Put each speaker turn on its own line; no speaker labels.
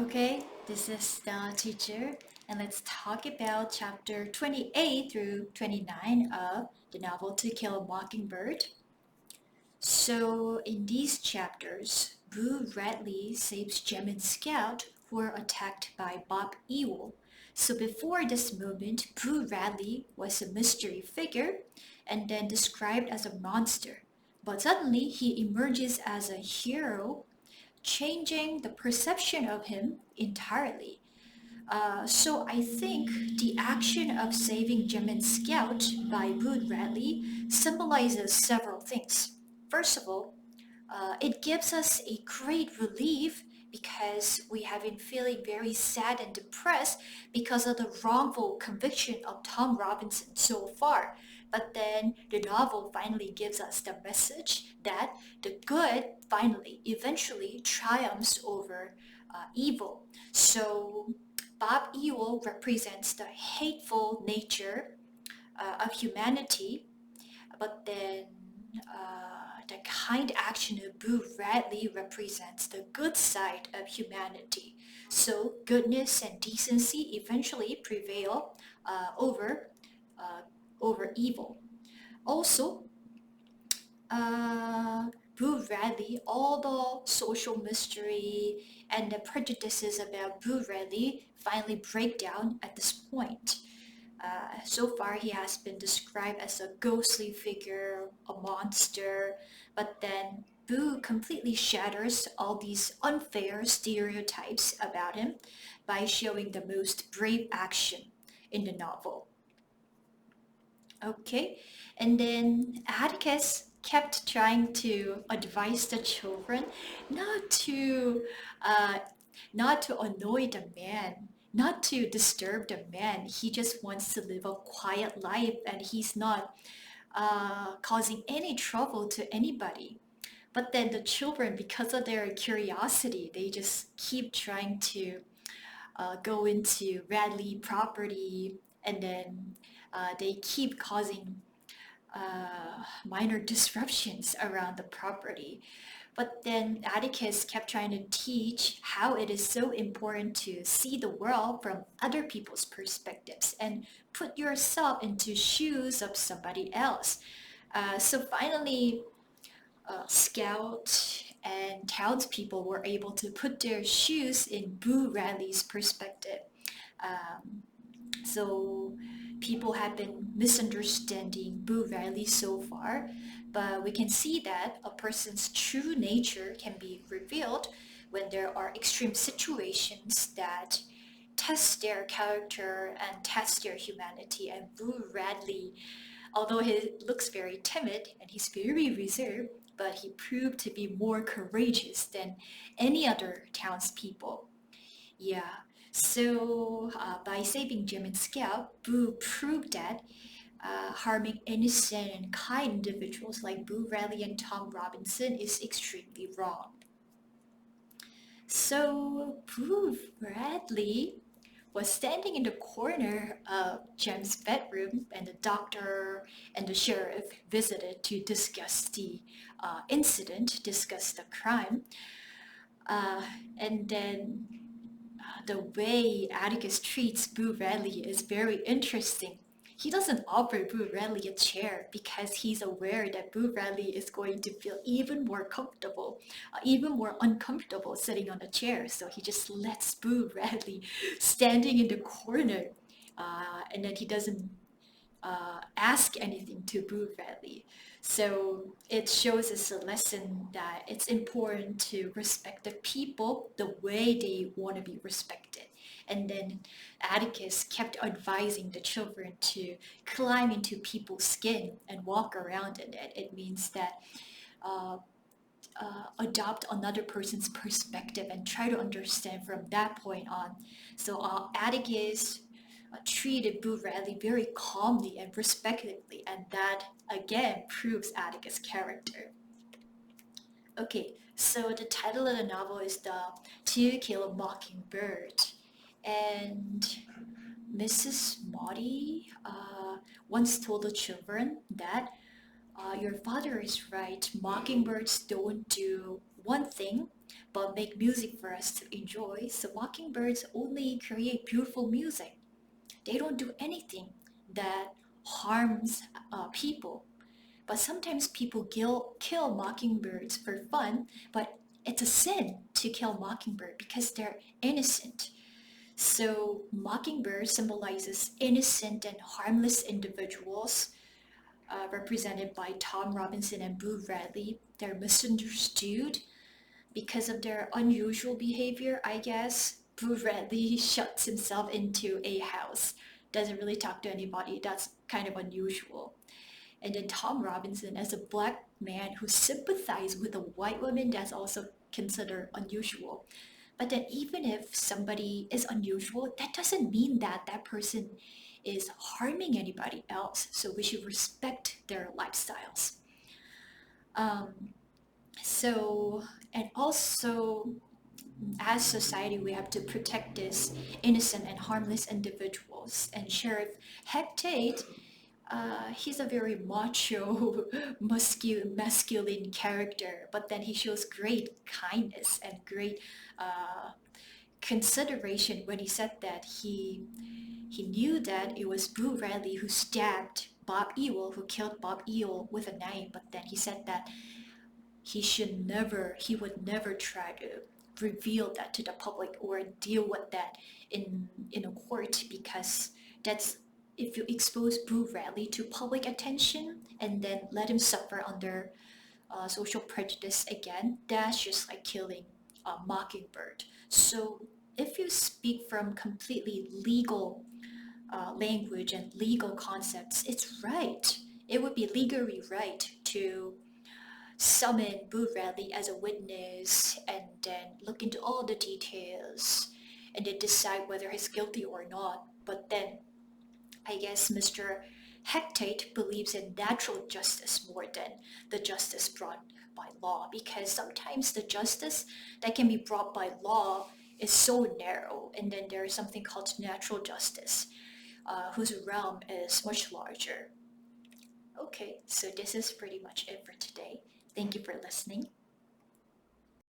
Okay, this is the teacher, and let's talk about chapter 28 through 29 of the novel To Kill a Mockingbird. So, in these chapters, Boo Radley saves Jem and Scout who are attacked by Bob Ewell. So, before this moment, Boo Radley was a mystery figure and then described as a monster. But suddenly, he emerges as a hero, changing the perception of him entirely. So I think the action of saving Jem and Scout by Boo Radley symbolizes several things. First of all, it gives us a great relief because we have been feeling very sad and depressed because of the wrongful conviction of Tom Robinson so far. But then the novel finally gives us the message that the good finally, eventually triumphs over evil. So Bob Ewell represents the hateful nature of humanity, but then the kind action of Boo Radley represents the good side of humanity. So goodness and decency eventually prevail uh, over evil. Also, uh, Boo Radley, all the social mystery and the prejudices about Boo Radley finally break down at this point. So far, he has been described as a ghostly figure, a monster, but then Boo completely shatters all these unfair stereotypes about him by showing the most brave action in the novel. Okay, and then Atticus kept trying to advise the children not to uh, not to annoy the man, not to disturb the man. He just wants to live a quiet life and he's not causing any trouble to anybody. But then the children, because of their curiosity, they just keep trying to go into Radley property and then they keep causing minor disruptions around the property. But then Atticus kept trying to teach how it is so important to see the world from other people's perspectives and put yourself into shoes of somebody else. So finally, Scout and townspeople were able to put their shoes in Boo Radley's perspective. Um, so people have been misunderstanding Boo Radley so far, but we can see that a person's true nature can be revealed when there are extreme situations that test their character and test their humanity. And Boo Radley, although he looks very timid and he's very reserved, but he proved to be more courageous than any other townspeople. Yeah. So by saving Jim and Scout, Boo proved that harming innocent and kind individuals like Boo Radley and Tom Robinson is extremely wrong. So Boo Radley was standing in the corner of Jem's bedroom, and the doctor and the sheriff visited to discuss the incident, discuss the crime. Uh, and then the way Atticus treats Boo Radley is very interesting. He doesn't offer Boo Radley a chair because he's aware that Boo Radley is going to feel even more comfortable, even more uncomfortable sitting on a chair. So he just lets Boo Radley standing in the corner, and then he doesn't ask anything to Boo Radley. So it shows us a lesson that it's important to respect the people the way they want to be respected. And then Atticus kept advising the children to climb into people's skin and walk around in it. It means that uh, adopt another person's perspective and try to understand from that point on. So Atticus treated Boo Radley very calmly and respectfully, and that again proves Atticus' character. Okay, so the title of the novel is the To Kill a Mockingbird, and Mrs. Maudie once told the children that your father is right. Mockingbirds don't do one thing, but make music for us to enjoy. So mockingbirds only create beautiful music. They don't do anything that harms people. But sometimes people kill mockingbirds for fun, but it's a sin to kill mockingbird because they're innocent. So mockingbird symbolizes innocent and harmless individuals, represented by Tom Robinson and Boo Radley. They're misunderstood because of their unusual behavior, I guess. Boo Radley shuts himself into a house, doesn't really talk to anybody. That's kind of unusual. And then Tom Robinson, as a black man who sympathizes with a white woman, that's also considered unusual. But then, even if somebody is unusual, that doesn't mean that that person is harming anybody else. So we should respect their lifestyles. Um, so, and also, as society, we have to protect these innocent and harmless individuals. And Sheriff Hectate, he's a very macho, masculine character, but then he shows great kindness and great consideration when he said that he knew that it was Boo Radley who stabbed Bob Ewell, who killed Bob Ewell with a knife, but then he said that he would never try to reveal that to the public or deal with that in a court because that's if you expose Boo Radley to public attention and then let him suffer under social prejudice again, that's just like killing a mockingbird. So if you speak from completely legal language and legal concepts, it's right. It would be legally right to summon Boo Radley as a witness and then look into all the details and then decide whether he's guilty or not. But then I guess Mr. Hectate believes in natural justice more than the justice brought by law because sometimes the justice that can be brought by law is so narrow, and then there is something called natural justice, whose realm is much larger. Okay, so this is pretty much it for today. Thank you for listening.